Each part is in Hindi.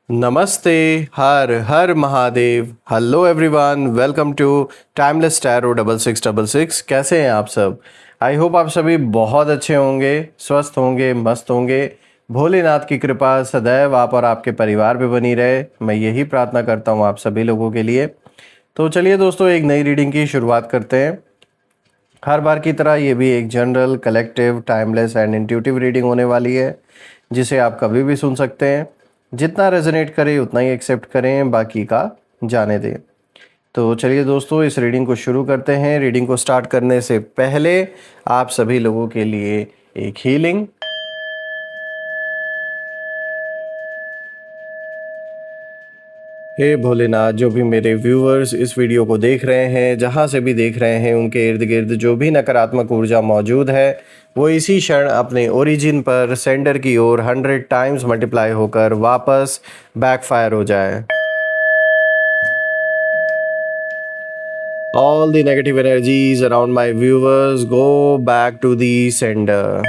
नमस्ते। हर हर Mahadev. Hello everyone, welcome to timeless tarot 6666। कैसे हैं आप सब? आई होप आप सभी बहुत अच्छे होंगे, स्वस्थ होंगे, मस्त होंगे। भोलेनाथ की कृपा सदैव आप और आपके परिवार पे बनी रहे, मैं यही प्रार्थना करता हूँ आप सभी लोगों के लिए। तो चलिए दोस्तों, एक नई रीडिंग की शुरुआत करते हैं। हर बार की तरह ये भी एक general, collective, timeless and intuitive reading होने वाली है, जिसे आप कभी भी सुन सकते हैं। जितना रेजोनेट करे उतना ही एक्सेप्ट करें, बाकी का जाने दें। तो चलिए दोस्तों, इस रीडिंग को शुरू करते हैं। रीडिंग को स्टार्ट करने से पहले आप सभी लोगों के लिए एक हीलिंग। हे भोलेनाथ, जो भी मेरे व्यूअर्स इस वीडियो को देख रहे हैं, जहाँ से भी देख रहे हैं, उनके इर्द गिर्द जो भी नकारात्मक ऊर्जा मौजूद है वो इसी क्षण अपने ओरिजिन पर सेंडर की ओर 100 टाइम्स मल्टीप्लाई होकर वापस बैकफायर हो जाए। All the negative energies around my viewers go back to the sender.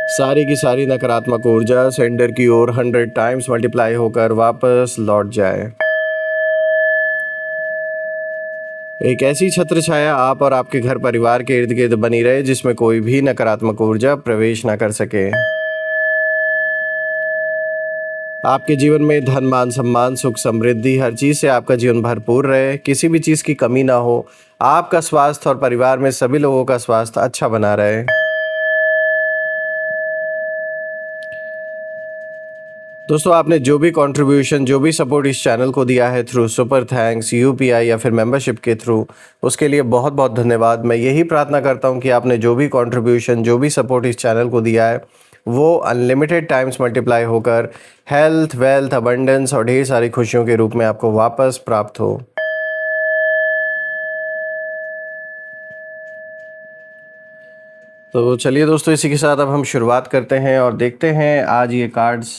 सारी की सारी नकारात्मक ऊर्जा सेंडर की ओर 100 टाइम्स मल्टीप्लाई होकर वापस लौट जाए। एक ऐसी छत्र छाया आप और आपके घर परिवार के इर्द गिर्द बनी रहे, जिसमें कोई भी नकारात्मक ऊर्जा प्रवेश ना कर सके। आपके जीवन में धन, मान, सम्मान, सुख, समृद्धि, हर चीज से आपका जीवन भरपूर रहे, किसी भी चीज की कमी ना हो। आपका स्वास्थ्य और परिवार में सभी लोगों का स्वास्थ्य अच्छा बना रहे। दोस्तों, आपने जो भी कंट्रीब्यूशन, जो भी सपोर्ट इस चैनल को दिया है थ्रू सुपर थैंक्स, यूपीआई या फिर मेंबरशिप के थ्रू, उसके लिए बहुत बहुत धन्यवाद। मैं यही प्रार्थना करता हूं कि आपने जो भी कंट्रीब्यूशन, जो भी सपोर्ट इस चैनल को दिया है, वो अनलिमिटेड टाइम्स मल्टीप्लाई होकर हेल्थ, वेल्थ, अबंडेंस और ढेर सारी खुशियों के रूप में आपको वापस प्राप्त हो। तो चलिए दोस्तों, इसी के साथ अब हम शुरुआत करते हैं और देखते हैं आज ये कार्ड्स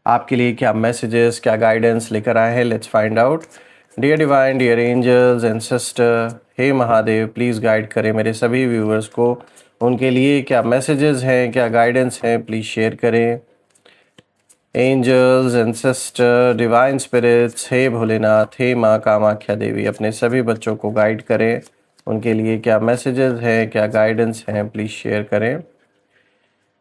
आपके लिए क्या मैसेजेस, क्या गाइडेंस लेकर आए हैं। Let's find out. Dear divine, dear angels and sister, हे महादेव, प्लीज़ गाइड करें मेरे सभी व्यूवर्स को। उनके लिए क्या मैसेजेस हैं, क्या गाइडेंस हैं, प्लीज़ शेयर करें। Angels and sister, divine spirits, हे भोलेनाथ, हे माँ कामाख्या देवी, अपने सभी बच्चों को गाइड करें। उनके लिए क्या मैसेजेस हैं, क्या गाइडेंस हैं, प्लीज़ शेयर करें।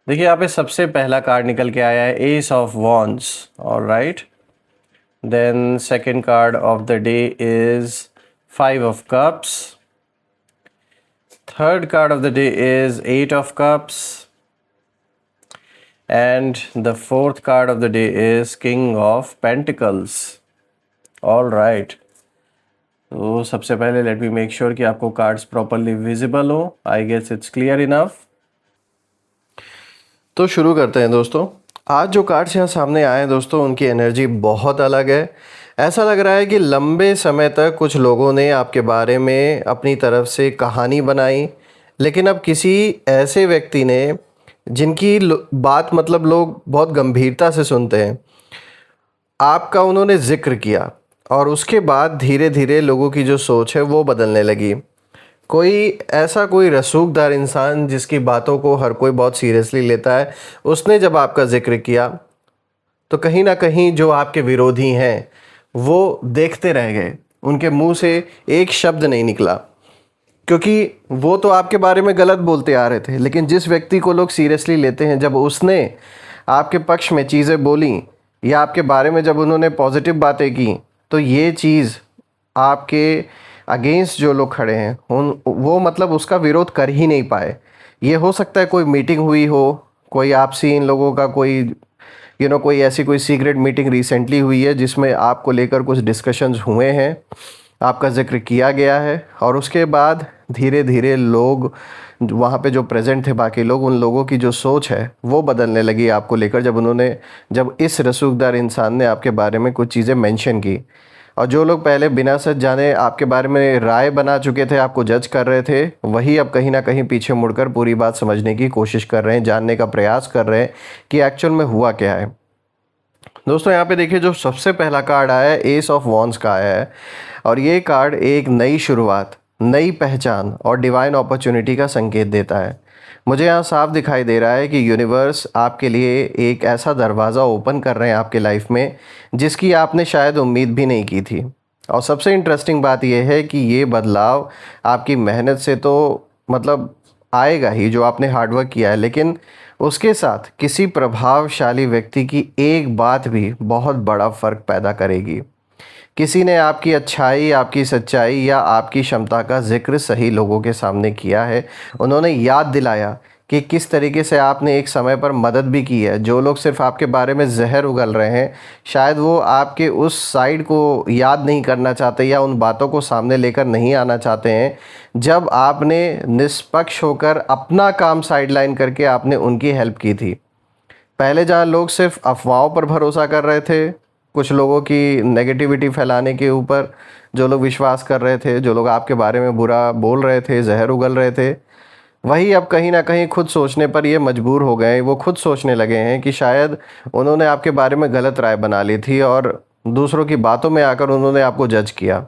देखिए, यहाँ पे सबसे पहला कार्ड निकल के आया है ace of wands. Alright, then second card of the day is 5 of cups. Third card of the day is 8 of cups and the fourth card of the day is king of pentacles. Alright, तो सबसे पहले लेट मी मेक श्योर कि आपको कार्ड्स प्रॉपरली विजिबल हो। I guess it's clear enough. तो शुरू करते हैं दोस्तों। आज जो कार्ड्स यहाँ सामने आए हैं दोस्तों, उनकी एनर्जी बहुत अलग है। ऐसा लग रहा है कि लंबे समय तक कुछ लोगों ने आपके बारे में अपनी तरफ से कहानी बनाई, लेकिन अब किसी ऐसे व्यक्ति ने, जिनकी बात मतलब लोग बहुत गंभीरता से सुनते हैं, आपका उन्होंने जिक्र किया और उसके बाद धीरे धीरे लोगों की जो सोच है वो बदलने लगी। कोई रसूखदार इंसान जिसकी बातों को हर कोई बहुत सीरियसली लेता है, उसने जब आपका जिक्र किया तो कहीं ना कहीं जो आपके विरोधी हैं वो देखते रह गए। उनके मुंह से एक शब्द नहीं निकला, क्योंकि वो तो आपके बारे में गलत बोलते आ रहे थे। लेकिन जिस व्यक्ति को लोग सीरियसली लेते हैं, जब उसने आपके पक्ष में चीज़ें बोली या आपके बारे में जब उन्होंने पॉजिटिव बातें की, तो ये चीज़ आपके अगेंस्ट जो लोग खड़े हैं वो मतलब उसका विरोध कर ही नहीं पाए। ये हो सकता है कोई मीटिंग हुई हो, कोई आपसी इन लोगों का कोई कोई ऐसी कोई सीक्रेट मीटिंग रिसेंटली हुई है जिसमें आपको लेकर कुछ डिस्कशंस हुए हैं, आपका जिक्र किया गया है, और उसके बाद धीरे धीरे लोग वहाँ पे जो प्रेजेंट थे, बाकी लोग, उन लोगों की जो सोच है वो बदलने लगी आपको लेकर, जब इस रसूखदार इंसान ने आपके बारे में कुछ चीज़ें मेंशन की। और जो लोग पहले बिना सच जाने आपके बारे में राय बना चुके थे, आपको जज कर रहे थे, वही अब कहीं ना कहीं पीछे मुड़कर पूरी बात समझने की कोशिश कर रहे हैं, जानने का प्रयास कर रहे हैं कि एक्चुअल में हुआ क्या है। दोस्तों, यहाँ पे देखिए, जो सबसे पहला कार्ड आया है एस ऑफ वॉन्ड्स का आया है, और ये कार्ड एक नई शुरुआत, नई पहचान और डिवाइन अपॉर्चुनिटी का संकेत देता है। मुझे यहाँ साफ दिखाई दे रहा है कि यूनिवर्स आपके लिए एक ऐसा दरवाज़ा ओपन कर रहे हैं आपके लाइफ में जिसकी आपने शायद उम्मीद भी नहीं की थी। और सबसे इंटरेस्टिंग बात यह है कि ये बदलाव आपकी मेहनत से तो मतलब आएगा ही, जो आपने हार्डवर्क किया है, लेकिन उसके साथ किसी प्रभावशाली व्यक्ति की एक बात भी बहुत बड़ा फ़र्क पैदा करेगी। किसी ने आपकी अच्छाई, आपकी सच्चाई या आपकी क्षमता का ज़िक्र सही लोगों के सामने किया है। उन्होंने याद दिलाया कि किस तरीके से आपने एक समय पर मदद भी की है। जो लोग सिर्फ़ आपके बारे में ज़हर उगल रहे हैं, शायद वो आपके उस साइड को याद नहीं करना चाहते या उन बातों को सामने लेकर नहीं आना चाहते हैं, जब आपने निष्पक्ष होकर अपना काम साइडलाइन करके आपने उनकी हेल्प की थी। पहले जहाँ लोग सिर्फ अफ़वाहों पर भरोसा कर रहे थे, कुछ लोगों की नेगेटिविटी फैलाने के ऊपर जो लोग विश्वास कर रहे थे, जो लोग आपके बारे में बुरा बोल रहे थे, ज़हर उगल रहे थे, वही अब कहीं न कहीं खुद सोचने पर ये मजबूर हो गए हैं। वो खुद सोचने लगे हैं कि शायद उन्होंने आपके बारे में गलत राय बना ली थी और दूसरों की बातों में आकर उन्होंने आपको जज किया।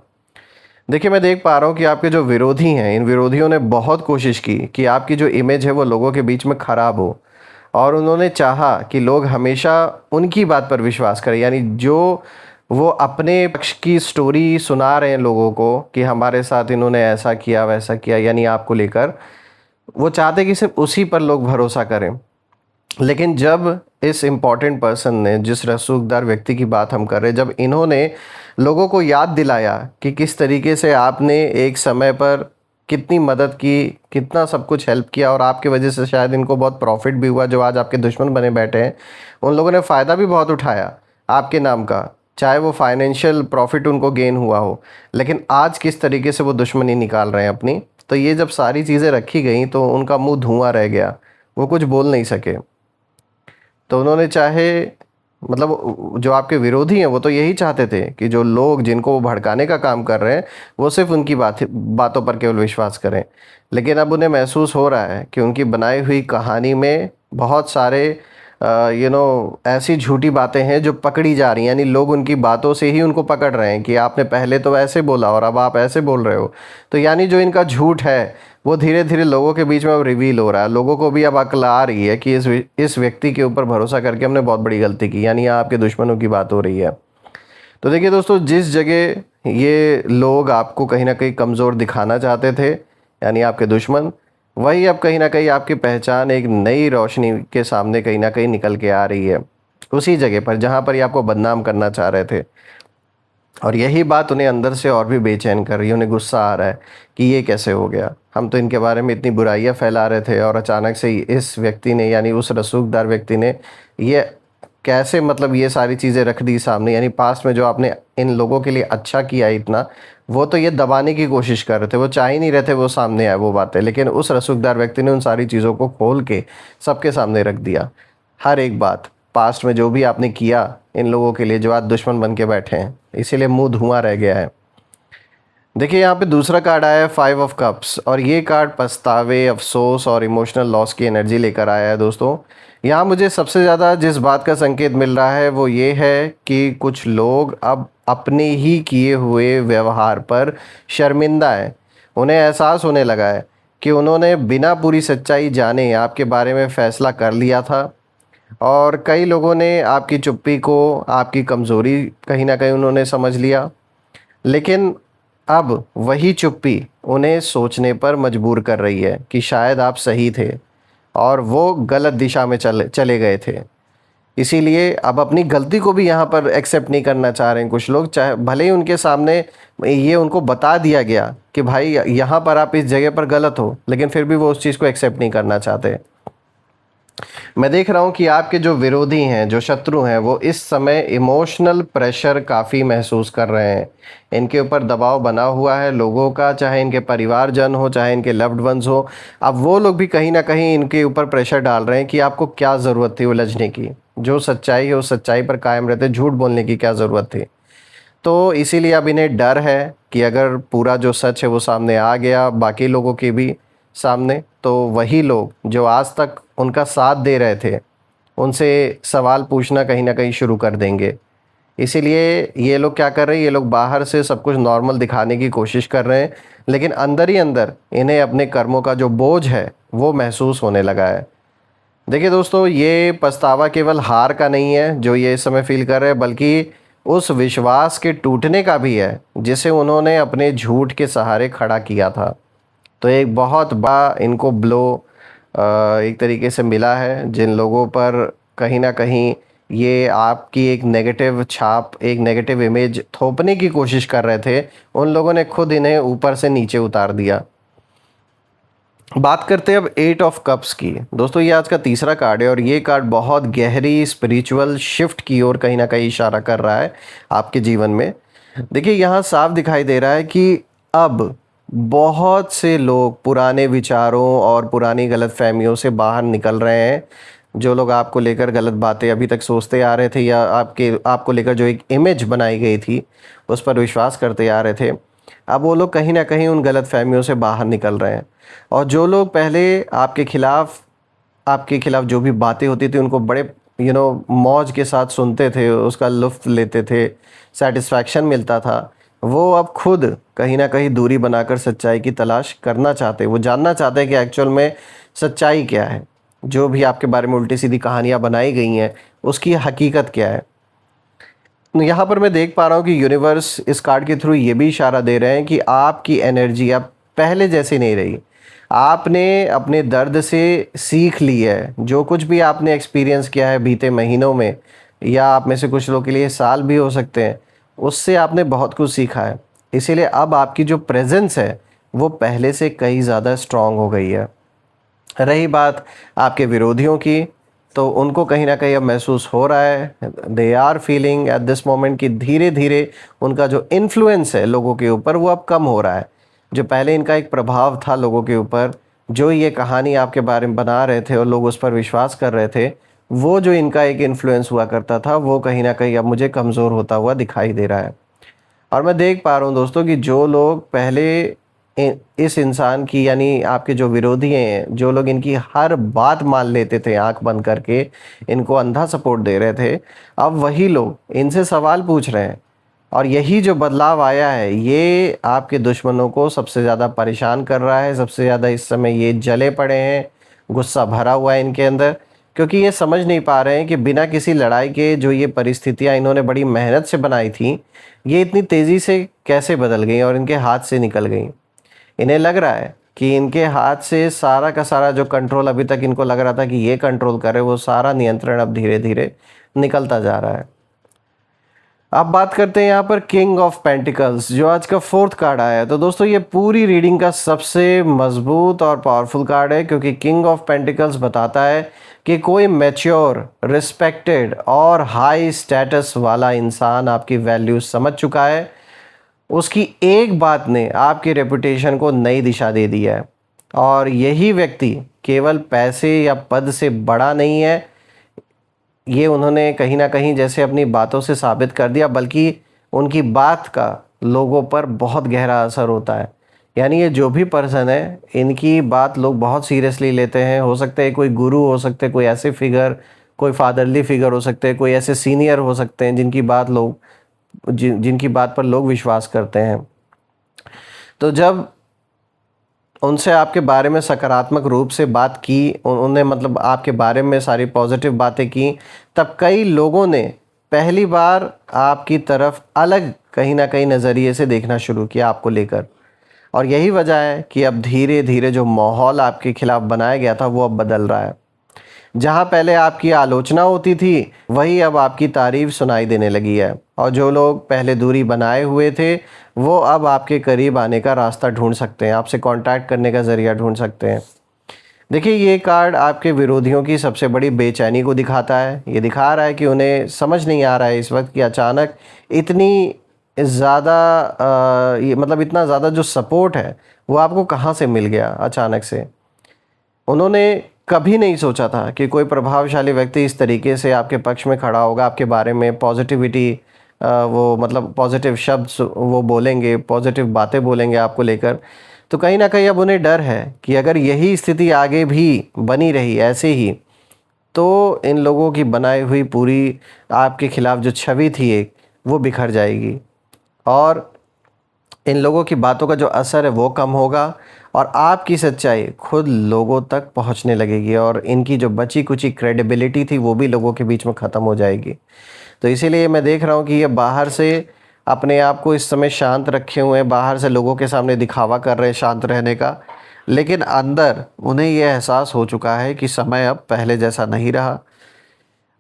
देखिए, मैं देख पा रहा हूँ कि आपके जो विरोधी हैं, इन विरोधियों ने बहुत कोशिश की कि आपकी जो इमेज है वो लोगों के बीच में ख़राब हो, और उन्होंने चाहा कि लोग हमेशा उनकी बात पर विश्वास करें। यानी जो वो अपने पक्ष की स्टोरी सुना रहे हैं लोगों को कि हमारे साथ इन्होंने ऐसा किया, वैसा किया, यानी आपको लेकर वो चाहते कि सिर्फ उसी पर लोग भरोसा करें। लेकिन जब इस इम्पॉर्टेंट पर्सन ने, जिस रसूखदार व्यक्ति की बात हम कर रहे हैं, जब इन्होंने लोगों को याद दिलाया कि किस तरीके से आपने एक समय पर कितनी मदद की, कितना सब कुछ हेल्प किया, और आपकी वजह से शायद इनको बहुत प्रॉफिट भी हुआ, जो आज आपके दुश्मन बने बैठे हैं, उन लोगों ने फ़ायदा भी बहुत उठाया आपके नाम का, चाहे वो फाइनेंशियल प्रॉफिट उनको गेन हुआ हो, लेकिन आज किस तरीके से वो दुश्मनी निकाल रहे हैं अपनी। तो ये जब सारी चीज़ें रखी गई तो उनका मुंह धुआं रह गया, वो कुछ बोल नहीं सके। तो उन्होंने चाहे मतलब जो आपके विरोधी हैं वो तो यही चाहते थे कि जो लोग जिनको वो भड़काने का काम कर रहे हैं वो सिर्फ उनकी बातों पर केवल विश्वास करें। लेकिन अब उन्हें महसूस हो रहा है कि उनकी बनाई हुई कहानी में बहुत सारे ऐसी झूठी बातें हैं जो पकड़ी जा रही हैं। यानी लोग उनकी बातों से ही उनको पकड़ रहे हैं कि आपने पहले तो ऐसे बोला और अब आप ऐसे बोल रहे हो। तो यानी जो इनका झूठ है वो धीरे धीरे लोगों के बीच में अब रिवील हो रहा है। लोगों को भी अब अक्ल आ रही है कि इस व्यक्ति के ऊपर भरोसा करके हमने बहुत बड़ी गलती की। यानी यहाँ आपके दुश्मनों की बात हो रही है। तो देखिए दोस्तों, जिस जगह ये लोग आपको कहीं ना कहीं कमज़ोर दिखाना चाहते थे, यानी आपके दुश्मन, वही अब कहीं ना कहीं आपकी पहचान एक नई रोशनी के सामने कहीं ना कहीं निकल के आ रही है, उसी जगह पर जहाँ पर ये आपको बदनाम करना चाह रहे थे। और यही बात उन्हें अंदर से और भी बेचैन कर रही है। उन्हें गुस्सा आ रहा है कि ये कैसे हो गया, हम तो इनके बारे में इतनी बुराइयां फैला रहे थे और अचानक से ही इस व्यक्ति ने, यानी उस रसूखदार व्यक्ति ने, ये कैसे मतलब ये सारी चीज़ें रख दी सामने। यानी पास्ट में जो आपने इन लोगों के लिए अच्छा किया इतना, वो तो ये दबाने की कोशिश कर रहे थे, वो चाह ही नहीं रहे थे वो सामने आए वो बातें। लेकिन उस रसूखदार व्यक्ति ने उन सारी चीज़ों को खोल के सबके सामने रख दिया। हर एक बात, पास्ट में जो भी आपने किया इन लोगों के लिए जो आज दुश्मन बन के बैठे हैं, इसीलिए मुंह धुआं रह गया है। देखिए, यहाँ पे दूसरा कार्ड आया है 5 ऑफ कप्स, और ये कार्ड पछतावे, अफसोस और इमोशनल लॉस की एनर्जी लेकर आया है दोस्तों। यहाँ मुझे सबसे ज़्यादा जिस बात का संकेत मिल रहा है वो ये है कि कुछ लोग अब अपने ही किए हुए व्यवहार पर शर्मिंदा हैं। उन्हें एहसास होने लगा है कि उन्होंने बिना पूरी सच्चाई जाने आपके बारे में फ़ैसला कर लिया था, और कई लोगों ने आपकी चुप्पी को, आपकी कमज़ोरी कहीं ना कहीं उन्होंने समझ लिया। लेकिन अब वही चुप्पी उन्हें सोचने पर मजबूर कर रही है कि शायद आप सही थे और वो गलत दिशा में चले गए थे। इसीलिए अब अपनी गलती को भी यहाँ पर एक्सेप्ट नहीं करना चाह रहे हैं कुछ लोग, चाहे भले ही उनके सामने ये उनको बता दिया गया कि भाई यहाँ पर आप इस जगह पर गलत हो, लेकिन फिर भी वो उस चीज़ को एक्सेप्ट नहीं करना चाहते। मैं देख रहा हूँ कि आपके जो विरोधी हैं, जो शत्रु हैं, वो इस समय इमोशनल प्रेशर काफ़ी महसूस कर रहे हैं। इनके ऊपर दबाव बना हुआ है लोगों का, चाहे इनके परिवारजन हो, चाहे इनके लव्ड वंस हो। अब वो लोग भी कहीं ना कहीं इनके ऊपर प्रेशर डाल रहे हैं कि आपको क्या ज़रूरत थी उलझने की, जो सच्चाई है उस सच्चाई पर कायम रहते, झूठ बोलने की क्या ज़रूरत थी। तो इसीलिए अब इन्हें डर है कि अगर पूरा जो सच है वो सामने आ गया, बाकी लोगों के भी सामने, तो वही लोग जो आज तक उनका साथ दे रहे थे, उनसे सवाल पूछना कहीं ना कहीं शुरू कर देंगे। इसीलिए ये लोग क्या कर रहे हैं, ये लोग बाहर से सब कुछ नॉर्मल दिखाने की कोशिश कर रहे हैं, लेकिन अंदर ही अंदर इन्हें अपने कर्मों का जो बोझ है वो महसूस होने लगा है। देखिए दोस्तों, ये पछतावा केवल हार का नहीं है जो ये इस समय फील कर रहे हैं, बल्कि उस विश्वास के टूटने का भी है जिसे उन्होंने अपने झूठ के सहारे खड़ा किया था। तो एक बहुत बड़ा इनको ब्लो एक तरीके से मिला है, जिन लोगों पर कहीं ना कहीं ये आपकी एक नेगेटिव छाप, एक नेगेटिव इमेज थोपने की कोशिश कर रहे थे, उन लोगों ने खुद इन्हें ऊपर से नीचे उतार दिया। बात करते हैं अब 8 ऑफ कप्स की। दोस्तों, ये आज का तीसरा कार्ड है और ये कार्ड बहुत गहरी स्पिरिचुअल शिफ्ट की ओर कहीं ना कहीं इशारा कर रहा है आपके जीवन में। देखिए, यहाँ साफ दिखाई दे रहा है कि अब बहुत से लोग पुराने विचारों और पुरानी गलतफहमियों से बाहर निकल रहे हैं। जो लोग आपको लेकर गलत बातें अभी तक सोचते आ रहे थे, या आपको लेकर जो एक इमेज बनाई गई थी उस पर विश्वास करते आ रहे थे, अब वो लोग कहीं ना कहीं उन गलतफहमियों से बाहर निकल रहे हैं। और जो लोग पहले आपके खिलाफ जो भी बातें होती थी उनको बड़े मौज के साथ सुनते थे, उसका लुत्फ़ लेते थे, सेटिस्फैक्शन मिलता था, वो अब खुद कहीं ना कहीं दूरी बनाकर सच्चाई की तलाश करना चाहते हैं। वो जानना चाहते हैं कि एक्चुअल में सच्चाई क्या है, जो भी आपके बारे में उल्टी सीधी कहानियाँ बनाई गई हैं उसकी हकीकत क्या है। यहाँ पर मैं देख पा रहा हूँ कि यूनिवर्स इस कार्ड के थ्रू ये भी इशारा दे रहे हैं कि आपकी एनर्जी अब पहले जैसी नहीं रही। आपने अपने दर्द से सीख ली है। जो कुछ भी आपने एक्सपीरियंस किया है बीते महीनों में, या आप में से कुछ लोगों के लिए साल भी हो सकते हैं, उससे आपने बहुत कुछ सीखा है। इसीलिए अब आपकी जो प्रेजेंस है वो पहले से कहीं ज़्यादा स्ट्रांग हो गई है। रही बात आपके विरोधियों की, तो उनको कहीं ना कहीं अब महसूस हो रहा है, they are feeling at this moment कि धीरे धीरे उनका जो इन्फ्लुएंस है लोगों के ऊपर वो अब कम हो रहा है। जो पहले इनका एक प्रभाव था लोगों के ऊपर, जो ये कहानी आपके बारे में बना रहे थे और लोग उस पर विश्वास कर रहे थे, वो जो इनका एक इन्फ्लुएंस हुआ करता था वो कहीं ना कहीं अब मुझे कमज़ोर होता हुआ दिखाई दे रहा है। और मैं देख पा रहा हूँ दोस्तों कि जो लोग पहले इस इंसान की, यानी आपके जो विरोधी हैं, जो लोग इनकी हर बात मान लेते थे आंख बंद करके, इनको अंधा सपोर्ट दे रहे थे, अब वही लोग इनसे सवाल पूछ रहे हैं। और यही जो बदलाव आया है ये आपके दुश्मनों को सबसे ज़्यादा परेशान कर रहा है। सबसे ज़्यादा इस समय ये जले पड़े हैं, गुस्सा भरा हुआ है इनके अंदर, क्योंकि ये समझ नहीं पा रहे हैं कि बिना किसी लड़ाई के जो ये परिस्थितियाँ इन्होंने बड़ी मेहनत से बनाई थी, ये इतनी तेज़ी से कैसे बदल गई और इनके हाथ से निकल गई। इन्हें लग रहा है कि इनके हाथ से सारा का सारा जो कंट्रोल अभी तक इनको लग रहा था कि ये कंट्रोल करे, वो सारा नियंत्रण अब धीरे धीरे निकलता जा रहा है। अब बात करते हैं यहाँ पर किंग ऑफ पेंटिकल्स, जो आज का 4th कार्ड आया है। तो दोस्तों, ये पूरी रीडिंग का सबसे मजबूत और पावरफुल कार्ड है, क्योंकि किंग ऑफ पेंटिकल्स बताता है कि कोई मैच्योर, रिस्पेक्टेड और हाई स्टेटस वाला इंसान आपकी वैल्यूज समझ चुका है। उसकी एक बात ने आपकी रेपुटेशन को नई दिशा दे दी है। और यही व्यक्ति केवल पैसे या पद से बड़ा नहीं है, ये उन्होंने कहीं ना कहीं जैसे अपनी बातों से साबित कर दिया, बल्कि उनकी बात का लोगों पर बहुत गहरा असर होता है। यानी ये जो भी पर्सन है, इनकी बात लोग बहुत सीरियसली लेते हैं। हो सकते हैं कोई गुरु हो सकते हैं, कोई ऐसे फिगर, कोई फादरली फिगर हो सकते हैं, कोई ऐसे सीनियर हो सकते हैं जिनकी बात पर लोग विश्वास करते हैं। तो जब उनसे आपके बारे में सकारात्मक रूप से बात की, उन्होंने मतलब आपके बारे में सारी पॉजिटिव बातें की, तब कई लोगों ने पहली बार आपकी तरफ अलग कहीं ना कहीं नज़रिए से देखना शुरू किया आपको लेकर। और यही वजह है कि अब धीरे धीरे जो माहौल आपके खिलाफ बनाया गया था वो अब बदल रहा है। जहाँ पहले आपकी आलोचना होती थी, वही अब आपकी तारीफ सुनाई देने लगी है। और जो लोग पहले दूरी बनाए हुए थे, वो अब आपके करीब आने का रास्ता ढूंढ सकते हैं, आपसे कांटेक्ट करने का ज़रिया ढूंढ सकते हैं। देखिए, ये कार्ड आपके विरोधियों की सबसे बड़ी बेचैनी को दिखाता है। ये दिखा रहा है कि उन्हें समझ नहीं आ रहा है इस वक्त कि अचानक इतनी ज़्यादा ये मतलब इतना ज़्यादा जो सपोर्ट है वो आपको कहाँ से मिल गया अचानक से। उन्होंने कभी नहीं सोचा था कि कोई प्रभावशाली व्यक्ति इस तरीके से आपके पक्ष में खड़ा होगा, आपके बारे में पॉजिटिविटी, वो मतलब पॉजिटिव शब्द वो बोलेंगे, पॉजिटिव बातें बोलेंगे आपको लेकर। तो कहीं ना कहीं अब उन्हें डर है कि अगर यही स्थिति आगे भी बनी रही ऐसे ही, तो इन लोगों की बनाई हुई पूरी आपके खिलाफ जो छवि थी एक, वो बिखर जाएगी और इन लोगों की बातों का जो असर है वो कम होगा और आपकी सच्चाई खुद लोगों तक पहुंचने लगेगी और इनकी जो बची कुची क्रेडिबिलिटी थी वो भी लोगों के बीच में ख़त्म हो जाएगी। तो इसीलिए मैं देख रहा हूँ कि ये बाहर से अपने आप को इस समय शांत रखे हुए हैं, बाहर से लोगों के सामने दिखावा कर रहे हैं शांत रहने का, लेकिन अंदर उन्हें ये एहसास हो चुका है कि समय अब पहले जैसा नहीं रहा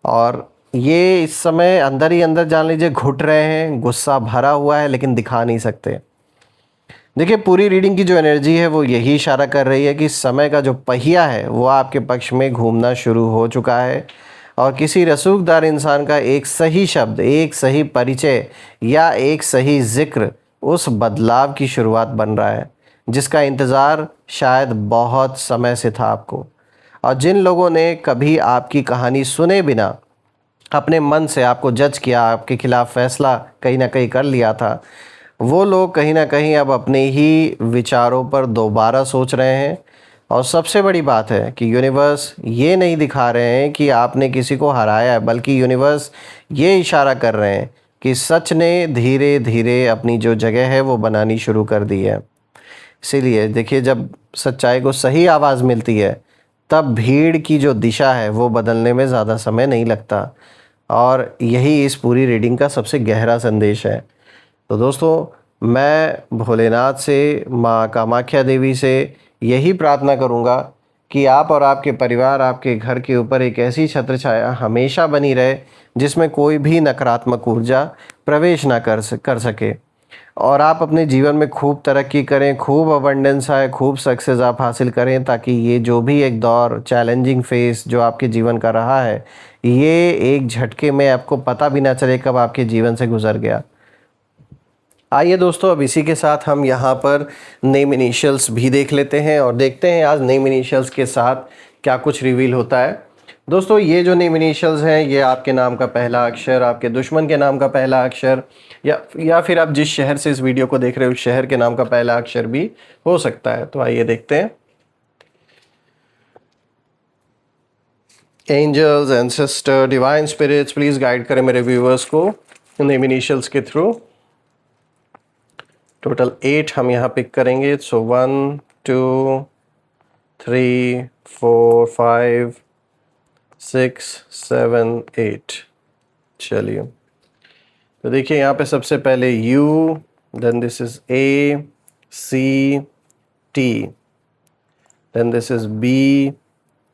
और ये इस समय अंदर ही अंदर जान लीजिए घुट रहे हैं, गुस्सा भरा हुआ है लेकिन दिखा नहीं सकते। देखिए पूरी रीडिंग की जो एनर्जी है वो यही इशारा कर रही है कि समय का जो पहिया है वो आपके पक्ष में घूमना शुरू हो चुका है और किसी रसूखदार इंसान का एक सही शब्द, एक सही परिचय या एक सही जिक्र उस बदलाव की शुरुआत बन रहा है जिसका इंतज़ार शायद बहुत समय से था आपको। और जिन लोगों ने कभी आपकी कहानी सुने बिना अपने मन से आपको जज किया, आपके खिलाफ फैसला कहीं ना कहीं कर लिया था, वो लोग कहीं ना कहीं अब अपने ही विचारों पर दोबारा सोच रहे हैं। और सबसे बड़ी बात है कि यूनिवर्स ये नहीं दिखा रहे हैं कि आपने किसी को हराया है, बल्कि यूनिवर्स ये इशारा कर रहे हैं कि सच ने धीरे धीरे अपनी जो जगह है वो बनानी शुरू कर दी है। इसीलिए देखिए जब सच्चाई को सही आवाज़ मिलती है तब भीड़ की जो दिशा है वो बदलने में ज़्यादा समय नहीं लगता और यही इस पूरी रीडिंग का सबसे गहरा संदेश है। तो दोस्तों मैं भोलेनाथ से, माँ कामाख्या देवी से यही प्रार्थना करूँगा कि आप और आपके परिवार, आपके घर के ऊपर एक ऐसी छत्र छाया हमेशा बनी रहे जिसमें कोई भी नकारात्मक ऊर्जा प्रवेश ना कर सके और आप अपने जीवन में खूब तरक्की करें, खूब अबंडेंस आए, खूब सक्सेस आप हासिल करें ताकि ये जो भी एक दौर चैलेंजिंग फेस जो आपके जीवन का रहा है ये एक झटके में आपको पता भी ना चले कब आपके जीवन से गुजर गया। आइए दोस्तों अब इसी के साथ हम यहाँ पर नेम इनिशियल्स भी देख लेते हैं और देखते हैं आज नेम इनिशियल्स के साथ क्या कुछ रिवील होता है। दोस्तों ये जो नेम इनिशियल्स हैं ये आपके नाम का पहला अक्षर, आपके दुश्मन के नाम का पहला अक्षर या फिर आप जिस शहर से इस वीडियो को देख रहे हो उस शहर के नाम का पहला अक्षर भी हो सकता है। तो आइए देखते हैं। Angels, ancestor, divine spirits please guide करें मेरे व्यूवर्स को नेम इनिशियल्स के थ्रू। टोटल 8 हम यहाँ पिक करेंगे। सो 1 2 3 4 5 6 7 8। चलिए तो देखिए यहाँ पे सबसे पहले U, then this is A C T, then this is B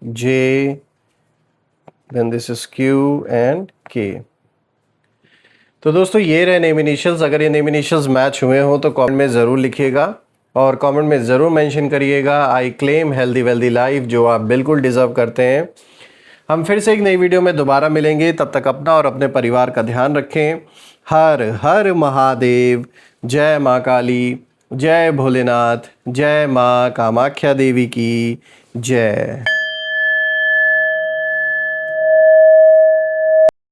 J, then this is Q and K। तो दोस्तों ये रहे नेम इनिशियल्स। अगर ये नेम इनिशियल्स मैच हुए हो तो कमेंट में ज़रूर लिखिएगा और कमेंट में ज़रूर मेंशन करिएगा I claim healthy wealthy life, जो आप बिल्कुल डिज़र्व करते हैं। हम फिर से एक नई वीडियो में दोबारा मिलेंगे, तब तक अपना और अपने परिवार का ध्यान रखें। हर हर महादेव। जय माँ काली, जय भोलेनाथ, जय माँ कामाख्या देवी की जय।